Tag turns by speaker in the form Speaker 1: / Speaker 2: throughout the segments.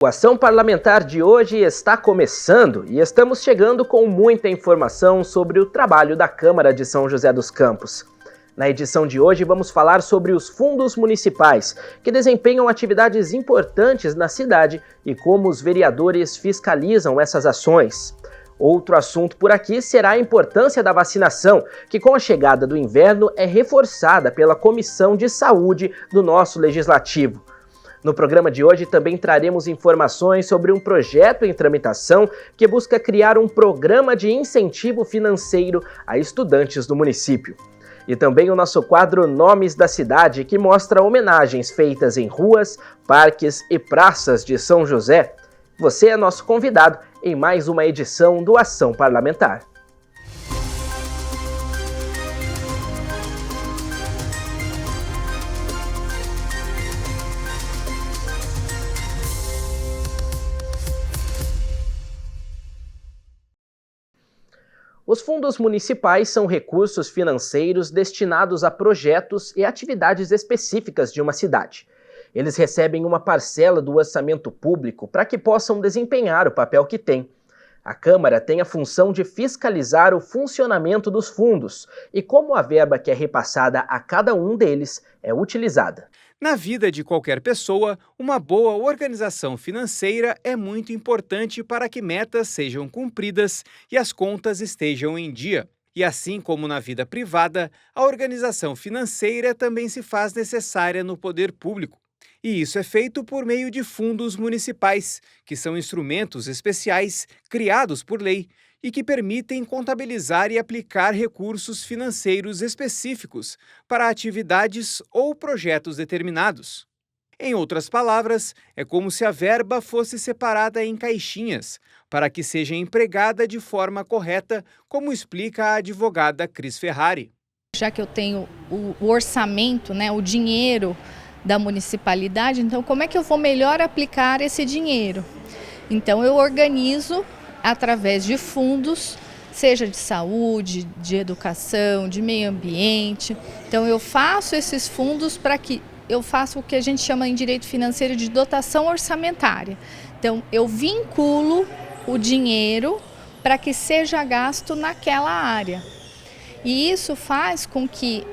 Speaker 1: O Ação Parlamentar de hoje está começando e estamos chegando com muita informação sobre o trabalho da Câmara de São José dos Campos. Na edição de hoje vamos falar sobre os fundos municipais, que desempenham atividades importantes na cidade e como os vereadores fiscalizam essas ações. Outro assunto por aqui será a importância da vacinação, que com a chegada do inverno é reforçada pela Comissão de Saúde do nosso Legislativo. No programa de hoje também traremos informações sobre um projeto em tramitação que busca criar um programa de incentivo financeiro a estudantes do município. E também o nosso quadro Nomes da Cidade, que mostra homenagens feitas em ruas, parques e praças de São José. Você é nosso convidado em mais uma edição do Ação Parlamentar. Os fundos municipais são recursos financeiros destinados a projetos e atividades específicas de uma cidade. Eles recebem uma parcela do orçamento público para que possam desempenhar o papel que têm. A Câmara tem a função de fiscalizar o funcionamento dos fundos e como a verba que é repassada a cada um deles é utilizada.
Speaker 2: Na vida de qualquer pessoa, uma boa organização financeira é muito importante para que metas sejam cumpridas e as contas estejam em dia. E assim como na vida privada, a organização financeira também se faz necessária no poder público. E isso é feito por meio de fundos municipais, que são instrumentos especiais criados por lei e que permitem contabilizar e aplicar recursos financeiros específicos para atividades ou projetos determinados. Em outras palavras, é como se a verba fosse separada em caixinhas, para que seja empregada de forma correta, como explica a advogada Cris Ferrari.
Speaker 3: Já que eu tenho o orçamento, o dinheiro da municipalidade, então como é que eu vou melhor aplicar esse dinheiro? Então eu organizo através de fundos, seja de saúde, de educação, de meio ambiente. Então eu faço esses fundos para que eu faça o que a gente chama em direito financeiro de dotação orçamentária. Então eu vinculo o dinheiro para que seja gasto naquela área. E isso faz com que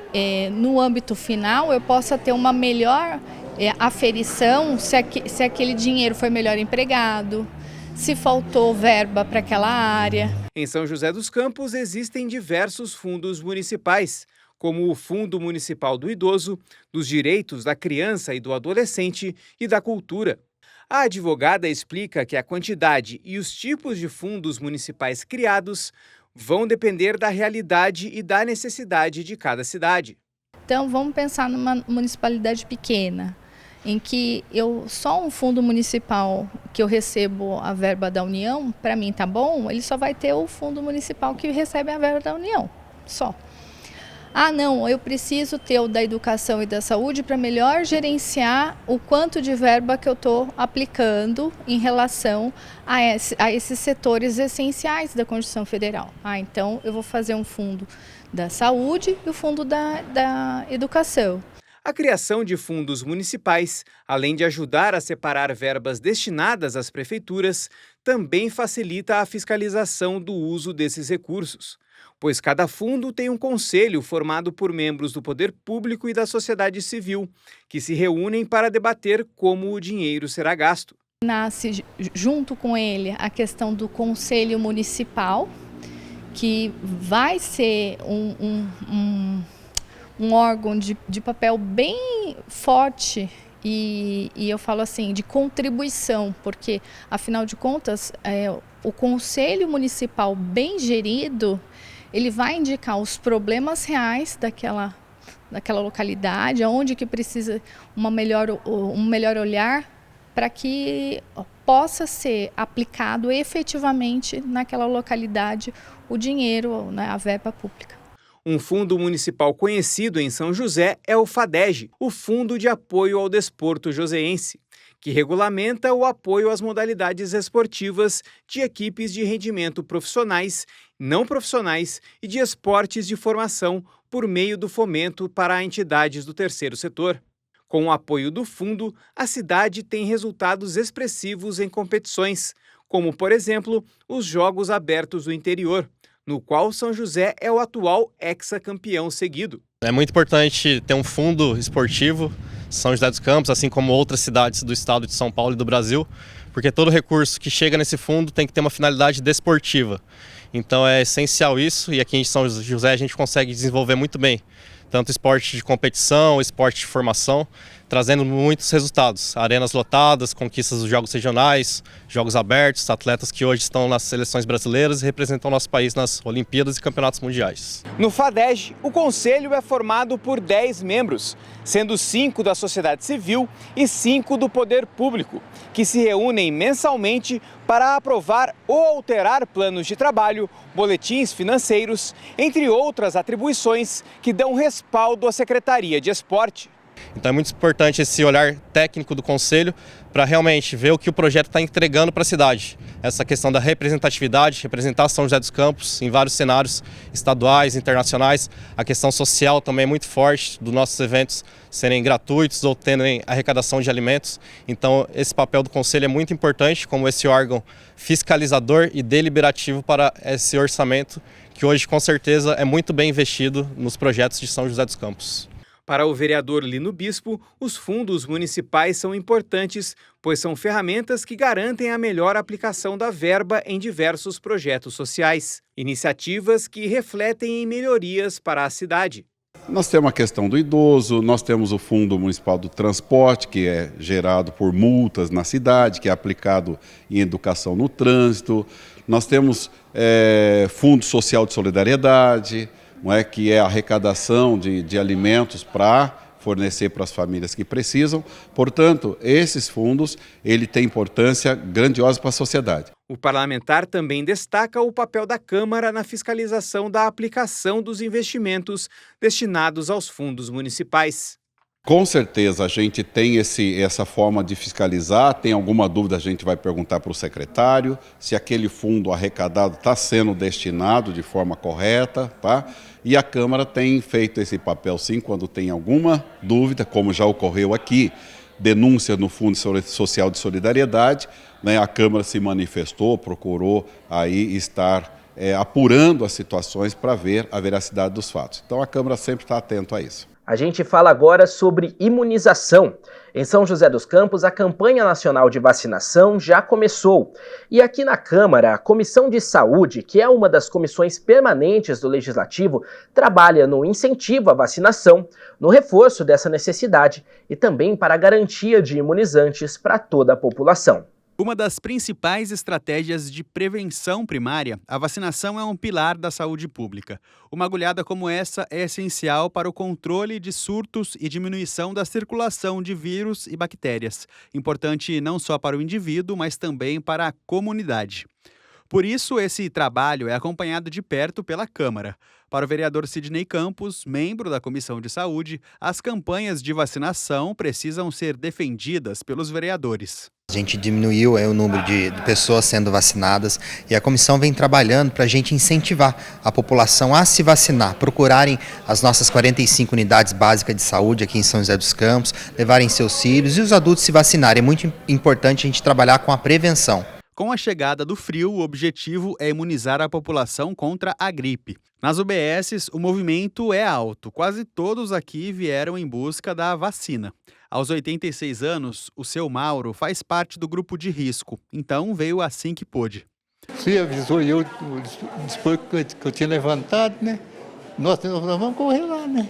Speaker 3: no âmbito final eu possa ter uma melhor aferição se aquele dinheiro foi melhor empregado, se faltou verba para aquela área.
Speaker 2: Em São José dos Campos existem diversos fundos municipais, como o Fundo Municipal do Idoso, dos Direitos da Criança e do Adolescente e da Cultura. A advogada explica que a quantidade e os tipos de fundos municipais criados vão depender da realidade e da necessidade de cada cidade.
Speaker 3: Então vamos pensar numa municipalidade pequena, em que só um fundo municipal que eu recebo a verba da União, para mim tá bom, ele só vai ter o fundo municipal que recebe a verba da União, só. Ah não, eu preciso ter o da educação e da saúde para melhor gerenciar o quanto de verba que eu estou aplicando em relação a esses setores essenciais da Constituição Federal. Então eu vou fazer um fundo da saúde e o fundo da educação.
Speaker 2: A criação de fundos municipais, além de ajudar a separar verbas destinadas às prefeituras, também facilita a fiscalização do uso desses recursos, pois cada fundo tem um conselho formado por membros do poder público e da sociedade civil, que se reúnem para debater como o dinheiro será gasto.
Speaker 3: Nasce junto com ele a questão do conselho municipal, que vai ser um órgão de papel bem forte e eu falo assim, de contribuição, porque afinal de contas, o conselho municipal bem gerido, ele vai indicar os problemas reais daquela localidade, onde que precisa um melhor olhar para que possa ser aplicado efetivamente naquela localidade o dinheiro, a verba pública.
Speaker 2: Um fundo municipal conhecido em São José é o FADEG, o Fundo de Apoio ao Desporto Joseense, que regulamenta o apoio às modalidades esportivas de equipes de rendimento profissionais, não profissionais e de esportes de formação por meio do fomento para entidades do terceiro setor. Com o apoio do fundo, a cidade tem resultados expressivos em competições, como, por exemplo, os Jogos Abertos do Interior, no qual São José é o atual hexacampeão seguido.
Speaker 4: É muito importante ter um fundo esportivo, São José dos Campos, assim como outras cidades do estado de São Paulo e do Brasil, porque todo recurso que chega nesse fundo tem que ter uma finalidade desportiva. Então é essencial isso, e aqui em São José a gente consegue desenvolver muito bem tanto esporte de competição, esporte de formação, trazendo muitos resultados. Arenas lotadas, conquistas dos jogos regionais, jogos abertos, atletas que hoje estão nas seleções brasileiras e representam nosso país nas Olimpíadas e Campeonatos Mundiais.
Speaker 2: No FADEG, o conselho é formado por 10 membros, sendo 5 da sociedade civil e 5 do poder público, que se reúnem mensalmente para aprovar ou alterar planos de trabalho, boletins financeiros, entre outras atribuições que dão respaldo à Secretaria de Esporte.
Speaker 4: Então é muito importante esse olhar técnico do Conselho para realmente ver o que o projeto está entregando para a cidade. Essa questão da representatividade, representar São José dos Campos em vários cenários estaduais, internacionais. A questão social também é muito forte, dos nossos eventos serem gratuitos ou terem arrecadação de alimentos. Então esse papel do Conselho é muito importante como esse órgão fiscalizador e deliberativo para esse orçamento que hoje com certeza é muito bem investido nos projetos de São José dos Campos.
Speaker 2: Para o vereador Lino Bispo, os fundos municipais são importantes, pois são ferramentas que garantem a melhor aplicação da verba em diversos projetos sociais. Iniciativas que refletem em melhorias para a cidade.
Speaker 5: Nós temos a questão do idoso, nós temos o Fundo Municipal do Transporte, que é gerado por multas na cidade, que é aplicado em educação no trânsito. Nós temos Fundo Social de Solidariedade, não é, que é a arrecadação de alimentos para fornecer para as famílias que precisam. Portanto, esses fundos têm importância grandiosa para a sociedade.
Speaker 2: O parlamentar também destaca o papel da Câmara na fiscalização da aplicação dos investimentos destinados aos fundos municipais.
Speaker 5: Com certeza a gente tem essa forma de fiscalizar, tem alguma dúvida a gente vai perguntar para o secretário se aquele fundo arrecadado está sendo destinado de forma correta, tá? E a Câmara tem feito esse papel sim quando tem alguma dúvida, como já ocorreu aqui, denúncia no Fundo Social de Solidariedade, né? A Câmara se manifestou, procurou aí estar apurando as situações para ver a veracidade dos fatos. Então a Câmara sempre está atenta a isso.
Speaker 1: A gente fala agora sobre imunização. Em São José dos Campos, a campanha nacional de vacinação já começou. E aqui na Câmara, a Comissão de Saúde, que é uma das comissões permanentes do Legislativo, trabalha no incentivo à vacinação, no reforço dessa necessidade e também para a garantia de imunizantes para toda a população.
Speaker 6: Uma das principais estratégias de prevenção primária, a vacinação é um pilar da saúde pública. Uma agulhada como essa é essencial para o controle de surtos e diminuição da circulação de vírus e bactérias. Importante não só para o indivíduo, mas também para a comunidade. Por isso, esse trabalho é acompanhado de perto pela Câmara. Para o vereador Sidney Campos, membro da Comissão de Saúde, as campanhas de vacinação precisam ser defendidas pelos vereadores.
Speaker 7: A gente diminuiu o número de pessoas sendo vacinadas e a comissão vem trabalhando para a gente incentivar a população a se vacinar, procurarem as nossas 45 unidades básicas de saúde aqui em São José dos Campos, levarem seus filhos e os adultos se vacinarem. É muito importante a gente trabalhar com a prevenção.
Speaker 6: Com a chegada do frio, o objetivo é imunizar a população contra a gripe. Nas UBSs, o movimento é alto. Quase todos aqui vieram em busca da vacina. Aos 86 anos, o seu Mauro faz parte do grupo de risco, então veio assim que pôde.
Speaker 8: Você avisou eu depois que eu tinha levantado, né? Nós vamos correr lá, né?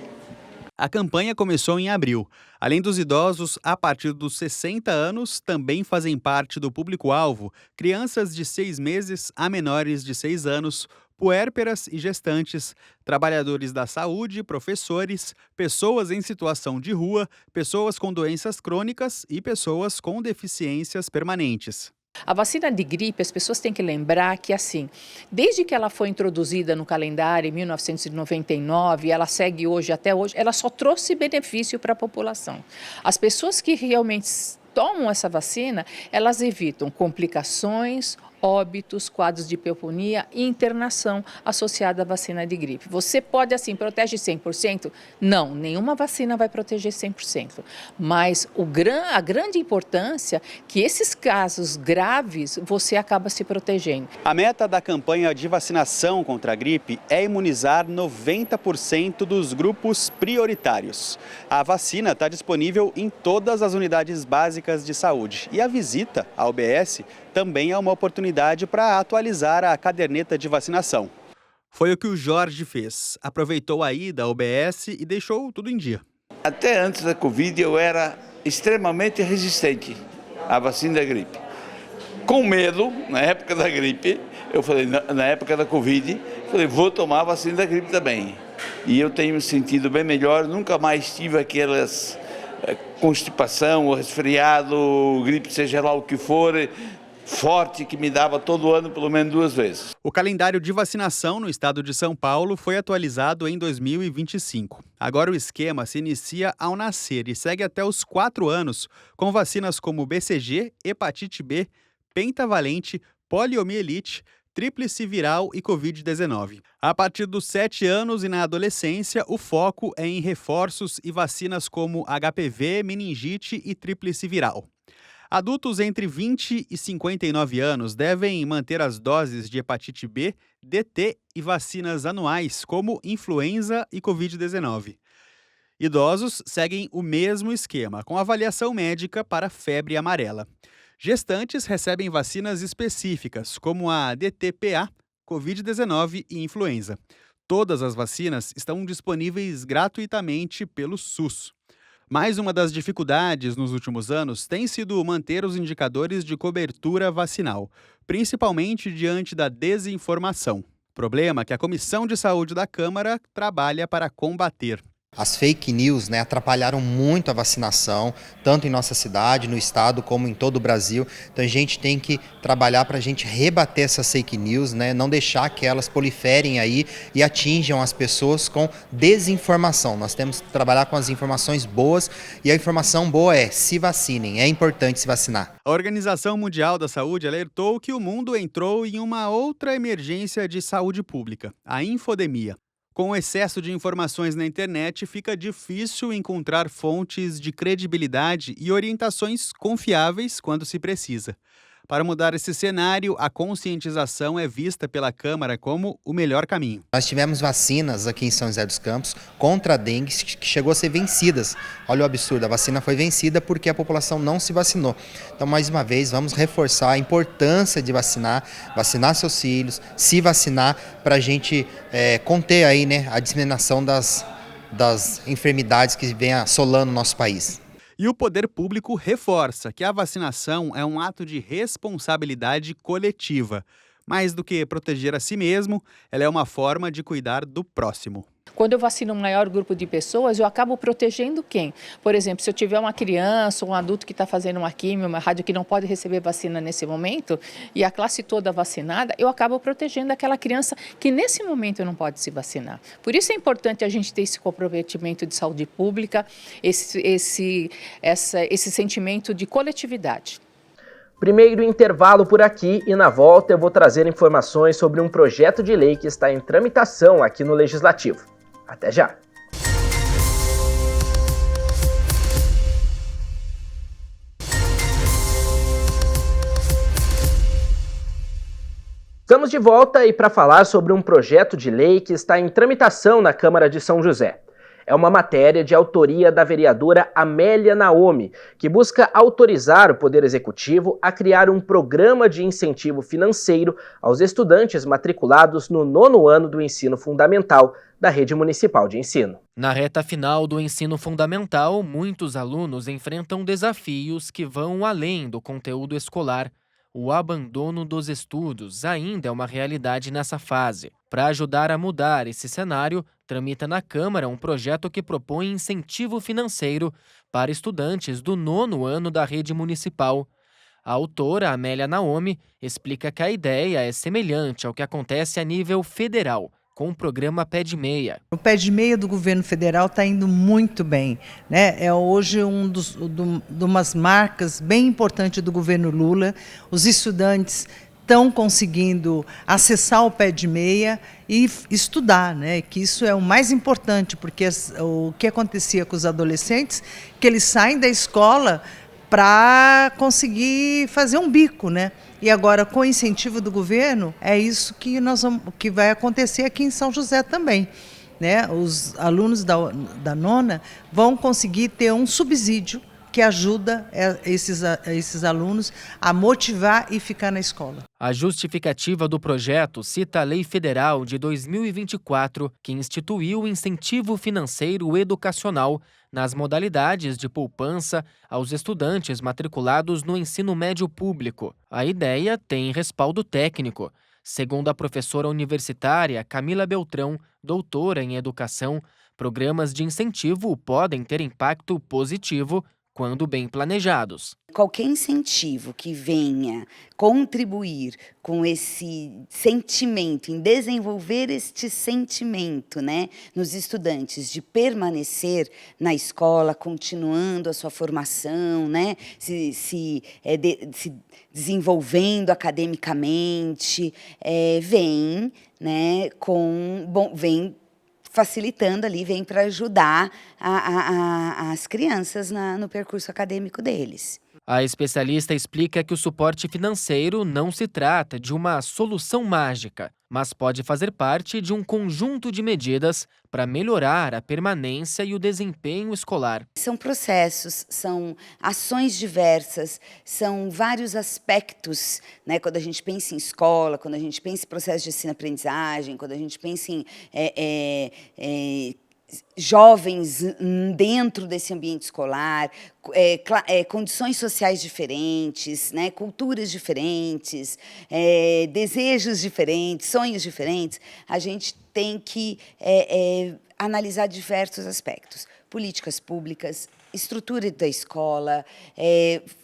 Speaker 6: A campanha começou em abril. Além dos idosos, a partir dos 60 anos, também fazem parte do público-alvo crianças de 6 meses a menores de 6 anos, puérperas e gestantes, trabalhadores da saúde, professores, pessoas em situação de rua, pessoas com doenças crônicas e pessoas com deficiências permanentes.
Speaker 9: A vacina de gripe, as pessoas têm que lembrar que, assim, desde que ela foi introduzida no calendário em 1999, ela segue hoje até hoje, ela só trouxe benefício para a população. As pessoas que realmente tomam essa vacina, elas evitam complicações, óbitos, quadros de pneumonia e internação associada à vacina de gripe. Você pode, assim, protege 100%? Não, nenhuma vacina vai proteger 100%. Mas a grande importância é que esses casos graves você acaba se protegendo.
Speaker 6: A meta da campanha de vacinação contra a gripe é imunizar 90% dos grupos prioritários. A vacina está disponível em todas as unidades básicas de saúde e a visita à UBS também é uma oportunidade para atualizar a caderneta de vacinação. Foi o que o Jorge fez. Aproveitou a ida à UBS e deixou tudo em dia.
Speaker 10: Até antes da Covid eu era extremamente resistente à vacina da gripe. Com medo, na época da gripe, eu falei, na época da Covid, falei, vou tomar a vacina da gripe também. E eu tenho me sentido bem melhor, nunca mais tive aquelas constipação, resfriado, gripe, seja lá o que for, forte que me dava todo ano pelo menos 2 vezes.
Speaker 6: O calendário de vacinação no estado de São Paulo foi atualizado em 2025. Agora o esquema se inicia ao nascer e segue até os 4 anos, com vacinas como BCG, hepatite B, pentavalente, poliomielite, tríplice viral e Covid-19. A partir dos 7 anos e na adolescência, o foco é em reforços e vacinas como HPV, meningite e tríplice viral. Adultos entre 20 e 59 anos devem manter as doses de hepatite B, DT e vacinas anuais, como influenza e Covid-19. Idosos seguem o mesmo esquema, com avaliação médica para febre amarela. Gestantes recebem vacinas específicas, como a DTPA, Covid-19 e influenza. Todas as vacinas estão disponíveis gratuitamente pelo SUS. Mais uma das dificuldades nos últimos anos tem sido manter os indicadores de cobertura vacinal, principalmente diante da desinformação. Problema que a Comissão de Saúde da Câmara trabalha para combater.
Speaker 7: As fake news, atrapalharam muito a vacinação, tanto em nossa cidade, no estado, como em todo o Brasil. Então a gente tem que trabalhar para a gente rebater essas fake news, não deixar que elas proliferem aí e atinjam as pessoas com desinformação. Nós temos que trabalhar com as informações boas e a informação boa é: se vacinem, é importante se vacinar.
Speaker 6: A Organização Mundial da Saúde alertou que o mundo entrou em uma outra emergência de saúde pública, a infodemia. Com o excesso de informações na internet, fica difícil encontrar fontes de credibilidade e orientações confiáveis quando se precisa. Para mudar esse cenário, a conscientização é vista pela Câmara como o melhor caminho.
Speaker 7: Nós tivemos vacinas aqui em São José dos Campos contra a dengue que chegou a ser vencidas. Olha o absurdo, a vacina foi vencida porque a população não se vacinou. Então, mais uma vez, vamos reforçar a importância de vacinar seus filhos, se vacinar para a gente conter aí, a disseminação das enfermidades que vem assolando o nosso país.
Speaker 6: E o poder público reforça que a vacinação é um ato de responsabilidade coletiva. Mais do que proteger a si mesmo, ela é uma forma de cuidar do próximo.
Speaker 9: Quando eu vacino um maior grupo de pessoas, eu acabo protegendo quem? Por exemplo, se eu tiver uma criança ou um adulto que está fazendo uma quimio, uma rádio que não pode receber vacina nesse momento, e a classe toda vacinada, eu acabo protegendo aquela criança que nesse momento não pode se vacinar. Por isso é importante a gente ter esse comprometimento de saúde pública, esse sentimento de coletividade.
Speaker 1: Primeiro intervalo por aqui e na volta eu vou trazer informações sobre um projeto de lei que está em tramitação aqui no Legislativo. Até já! Estamos de volta e para falar sobre um projeto de lei que está em tramitação na Câmara de São José. É uma matéria de autoria da vereadora Amélia Naomi, que busca autorizar o Poder Executivo a criar um programa de incentivo financeiro aos estudantes matriculados no 9º ano do ensino fundamental da Rede Municipal de Ensino.
Speaker 11: Na reta final do ensino fundamental, muitos alunos enfrentam desafios que vão além do conteúdo escolar. O abandono dos estudos ainda é uma realidade nessa fase. Para ajudar a mudar esse cenário, tramita na Câmara um projeto que propõe incentivo financeiro para estudantes do 9º ano da rede municipal. A autora, Amélia Naomi, explica que a ideia é semelhante ao que acontece a nível federal, com o programa Pé de Meia.
Speaker 12: O Pé de Meia do governo federal está indo muito bem, É hoje de umas marcas bem importantes do governo Lula. Os estudantes estão conseguindo acessar o pé de meia e estudar, né? Que isso é o mais importante, porque o que acontecia com os adolescentes, que eles saem da escola para conseguir fazer um bico, né? E agora, com o incentivo do governo, é isso que vai acontecer aqui em São José também, né? Os alunos da nona vão conseguir ter um subsídio que ajuda esses alunos a motivar e ficar na escola.
Speaker 11: A justificativa do projeto cita a Lei Federal de 2024, que instituiu o incentivo financeiro educacional nas modalidades de poupança aos estudantes matriculados no ensino médio público. A ideia tem respaldo técnico. Segundo a professora universitária Camila Beltrão, doutora em educação, programas de incentivo podem ter impacto positivo quando bem planejados.
Speaker 13: Qualquer incentivo que venha contribuir com esse sentimento, em desenvolver este sentimento, né, nos estudantes de permanecer na escola, continuando a sua formação, né, se desenvolvendo academicamente, vem, né, vem facilitando ali, vem para ajudar as crianças no percurso acadêmico deles.
Speaker 11: A especialista explica que o suporte financeiro não se trata de uma solução mágica, mas pode fazer parte de um conjunto de medidas para melhorar a permanência e o desempenho escolar.
Speaker 13: São processos, são ações diversas, são vários aspectos, né? Quando a gente pensa em escola, quando a gente pensa em processo de ensino-aprendizagem, quando a gente pensa em jovens dentro desse ambiente escolar, condições sociais diferentes, né, culturas diferentes, desejos diferentes, sonhos diferentes, a gente tem que analisar diversos aspectos. Políticas públicas, estrutura da escola,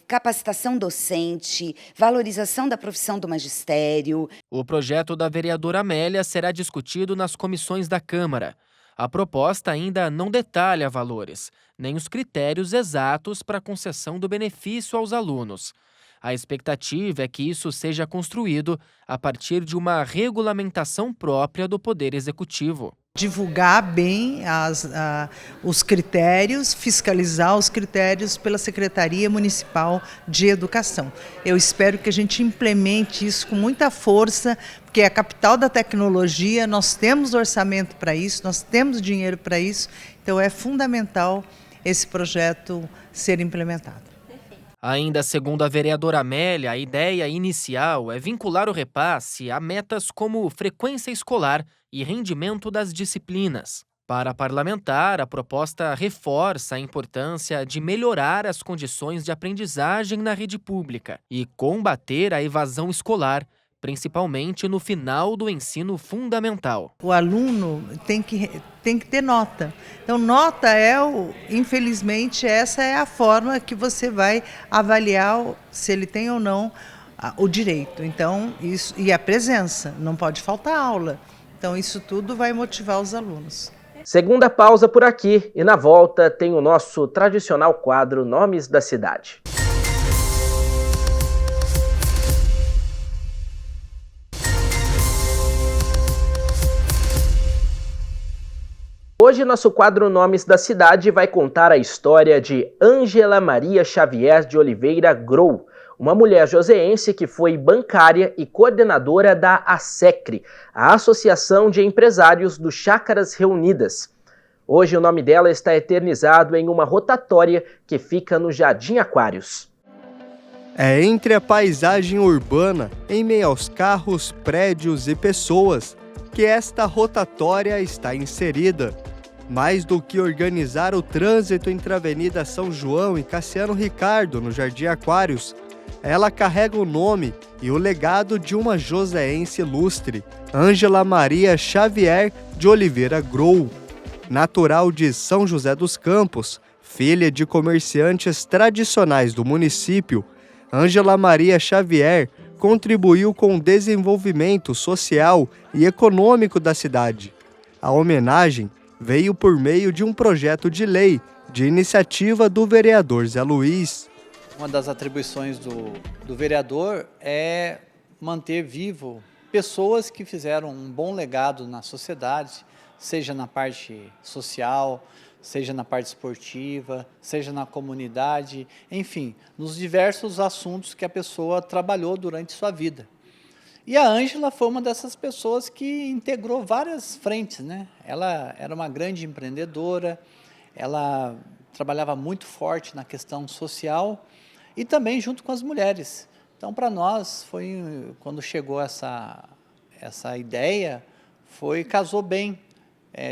Speaker 13: capacitação docente, valorização da profissão do magistério.
Speaker 11: O projeto da vereadora Amélia será discutido nas comissões da Câmara. A proposta ainda não detalha valores, nem os critérios exatos para a concessão do benefício aos alunos. A expectativa é que isso seja construído a partir de uma regulamentação própria do Poder Executivo.
Speaker 12: Divulgar bem os critérios, fiscalizar os critérios pela Secretaria Municipal de Educação. Eu espero que a gente implemente isso com muita força, porque é a capital da tecnologia, nós temos orçamento para isso, nós temos dinheiro para isso, então é fundamental esse projeto ser implementado.
Speaker 11: Ainda segundo a vereadora Amélia, a ideia inicial é vincular o repasse a metas como frequência escolar e rendimento das disciplinas. Para a parlamentar, a proposta reforça a importância de melhorar as condições de aprendizagem na rede pública e combater a evasão escolar, principalmente no final do ensino fundamental.
Speaker 12: O aluno tem que ter nota. Então, nota infelizmente, essa é a forma que você vai avaliar se ele tem ou não o direito. Então, isso, e a presença, não pode faltar aula. Então, isso tudo vai motivar os alunos.
Speaker 1: Segunda pausa por aqui e na volta tem o nosso tradicional quadro Nomes da Cidade. Hoje, nosso quadro Nomes da Cidade vai contar a história de Ângela Maria Xavier de Oliveira Grou, uma mulher joseense que foi bancária e coordenadora da ASECRE, a Associação de Empresários do Chácaras Reunidas. Hoje, o nome dela está eternizado em uma rotatória que fica no Jardim Aquários.
Speaker 14: É entre a paisagem urbana, em meio aos carros, prédios e pessoas, que esta rotatória está inserida. Mais do que organizar o trânsito entre a Avenida São João e Cassiano Ricardo, no Jardim Aquários, ela carrega o nome e o legado de uma joseense ilustre, Ângela Maria Xavier de Oliveira Grou. Natural de São José dos Campos, filha de comerciantes tradicionais do município, Ângela Maria Xavier contribuiu com o desenvolvimento social e econômico da cidade. A homenagem veio por meio de um projeto de lei de iniciativa do vereador Zé Luiz.
Speaker 15: Uma das atribuições do vereador é manter vivo pessoas que fizeram um bom legado na sociedade, seja na parte social, seja na parte esportiva, seja na comunidade, enfim, nos diversos assuntos que a pessoa trabalhou durante sua vida. E a Ângela foi uma dessas pessoas que integrou várias frentes, né? Ela era uma grande empreendedora, ela trabalhava muito forte na questão social e também junto com as mulheres. Então, para nós, quando chegou essa ideia, casou bem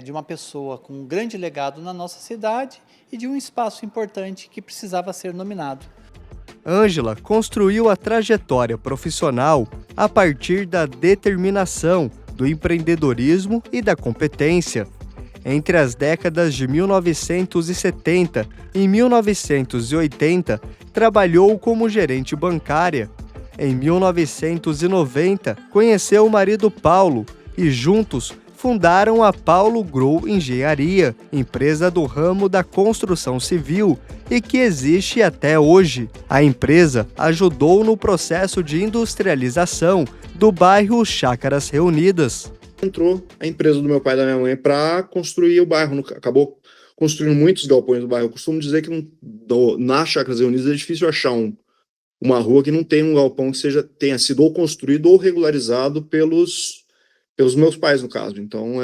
Speaker 15: de uma pessoa com um grande legado na nossa cidade e de um espaço importante que precisava ser nominado.
Speaker 14: Ângela construiu a trajetória profissional a partir da determinação, do empreendedorismo e da competência. Entre as décadas de 1970 e 1980, trabalhou como gerente bancária. Em 1990, conheceu o marido Paulo e juntos fundaram a Paulo Grow Engenharia, empresa do ramo da construção civil e que existe até hoje. A empresa ajudou no processo de industrialização do bairro Chácaras Reunidas.
Speaker 16: Entrou a empresa do meu pai e da minha mãe para construir o bairro, acabou construindo muitos galpões do bairro. Eu costumo dizer que na Chácaras Reunidas é difícil achar uma rua que não tenha um galpão que tenha sido ou construído ou regularizado pelos meus pais, no caso. Então,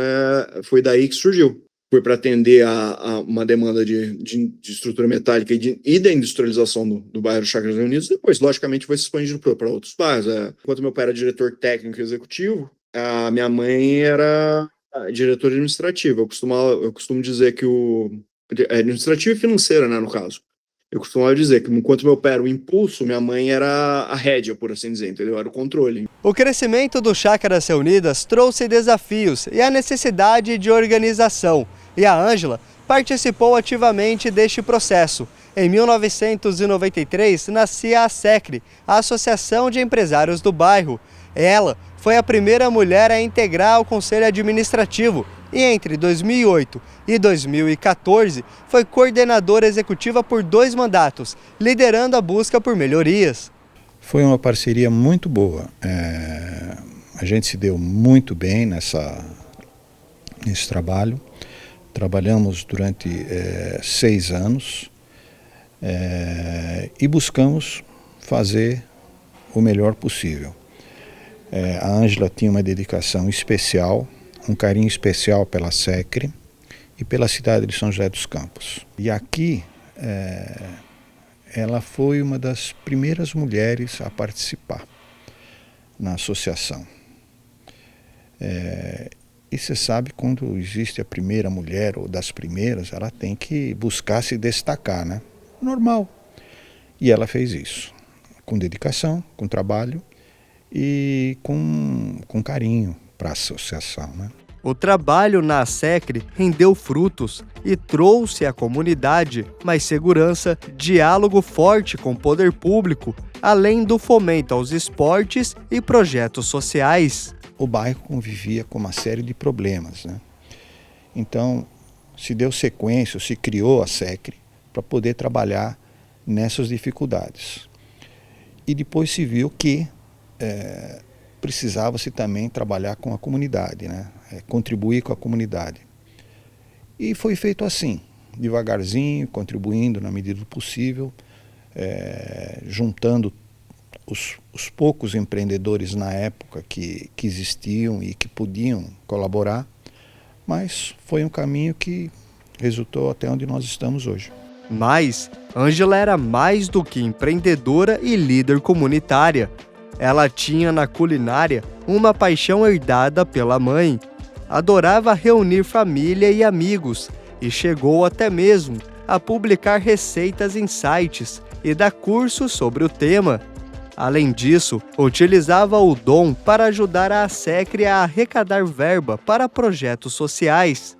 Speaker 16: foi daí que surgiu. Foi para atender a uma demanda de estrutura metálica e da industrialização do bairro Chácaras Reunidas. Depois, logicamente, foi se expandindo para outros bairros. Enquanto meu pai era diretor técnico e executivo, a minha mãe era diretora administrativa. Eu costumo dizer que administrativa e financeira, né, no caso. Eu costumava dizer que enquanto meu pai era o impulso, minha mãe era a rédea, por assim dizer, entendeu? Era o controle.
Speaker 14: O crescimento do Chácaras Reunidas trouxe desafios e a necessidade de organização, e a Ângela participou ativamente deste processo. Em 1993, nascia a SECRE, a Associação de Empresários do Bairro. Ela foi a primeira mulher a integrar o Conselho Administrativo e entre 2008 e 2014 foi coordenadora executiva por 2 mandatos, liderando a busca por melhorias.
Speaker 17: Foi uma parceria muito boa. A gente se deu muito bem nesse trabalho. Trabalhamos durante 6 anos e buscamos fazer o melhor possível. A Ângela tinha uma dedicação especial, um carinho especial pela SECRE e pela cidade de São José dos Campos. E aqui ela foi uma das primeiras mulheres a participar na associação. E você sabe, quando existe a primeira mulher ou das primeiras, ela tem que buscar se destacar, né? Normal. E ela fez isso, com dedicação, com trabalho e com carinho para a associação, né?
Speaker 14: O trabalho na SECRE rendeu frutos e trouxe à comunidade mais segurança, diálogo forte com o poder público, além do fomento aos esportes e projetos sociais.
Speaker 17: O bairro convivia com uma série de problemas, né? Então, se deu sequência, se criou a SECRE para poder trabalhar nessas dificuldades. E depois se viu que precisava-se também trabalhar com a comunidade, né? Contribuir com a comunidade. E foi feito assim, devagarzinho, contribuindo na medida do possível, juntando os poucos empreendedores na época que existiam e que podiam colaborar, mas foi um caminho que resultou até onde nós estamos hoje.
Speaker 14: Mas Ângela era mais do que empreendedora e líder comunitária. Ela tinha na culinária uma paixão herdada pela mãe. Adorava reunir família e amigos e chegou até mesmo a publicar receitas em sites e dar cursos sobre o tema. Além disso, utilizava o dom para ajudar a SECRE a arrecadar verba para projetos sociais.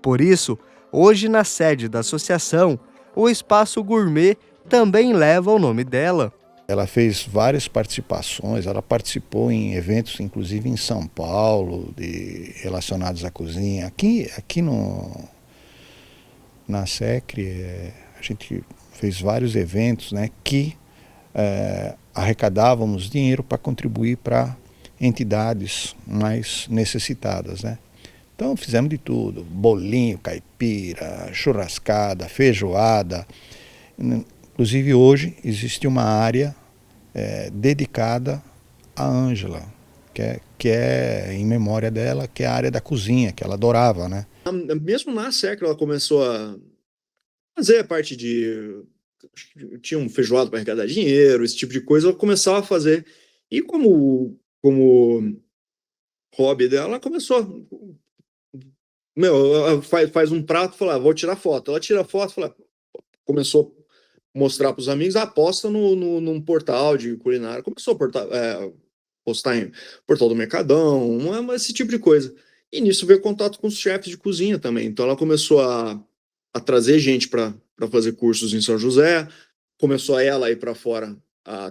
Speaker 14: Por isso, hoje na sede da associação, o Espaço Gourmet também leva o nome dela.
Speaker 17: Ela fez várias participações, ela participou em eventos, inclusive em São Paulo, relacionados à cozinha. Aqui na SECRE, a gente fez vários eventos, né, que arrecadávamos dinheiro para contribuir para entidades mais necessitadas, né? Então fizemos de tudo, bolinho, caipira, churrascada, feijoada. Inclusive hoje existe uma área dedicada à Ângela, que é em memória dela, que é a área da cozinha, que ela adorava, né?
Speaker 16: Mesmo na SECRA ela começou a fazer a parte de... tinha um feijoado para arrecadar dinheiro, esse tipo de coisa, ela começava a fazer. E como hobby dela, ela começou... ela faz um prato, fala, vou tirar foto. Ela tira foto, fala, começou a mostrar para os amigos, aposta num portal de culinária, começou a postar em portal do Mercadão, esse tipo de coisa. E nisso veio contato com os chefes de cozinha também. Então ela começou a trazer gente para fazer cursos em São José, começou ela a ir para fora,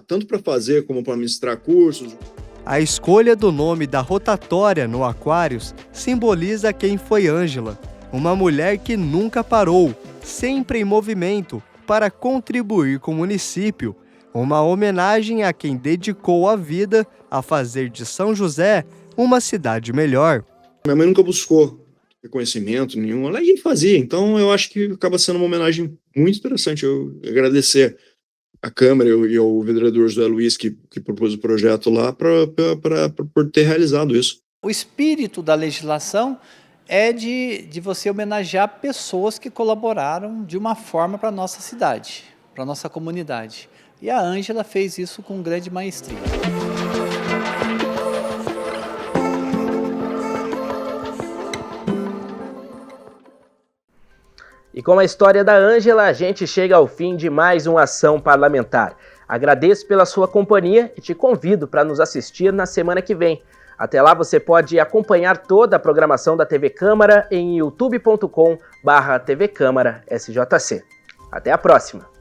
Speaker 16: tanto para fazer como para ministrar cursos.
Speaker 14: A escolha do nome da rotatória no Aquários simboliza quem foi Ângela, uma mulher que nunca parou, sempre em movimento, para contribuir com o município, uma homenagem a quem dedicou a vida a fazer de São José uma cidade melhor.
Speaker 16: Minha mãe nunca buscou reconhecimento nenhum, ela ia e fazia, então eu acho que acaba sendo uma homenagem muito interessante. Eu agradecer a Câmara e ao vereador José Luiz que propôs o projeto lá por ter realizado isso.
Speaker 15: O espírito da legislação é de você homenagear pessoas que colaboraram de uma forma para a nossa cidade, para a nossa comunidade. E a Ângela fez isso com grande maestria.
Speaker 1: E com a história da Ângela, a gente chega ao fim de mais uma Ação Parlamentar. Agradeço pela sua companhia e te convido para nos assistir na semana que vem. Até lá você pode acompanhar toda a programação da TV Câmara em youtube.com/TV Câmara SJC. Até a próxima!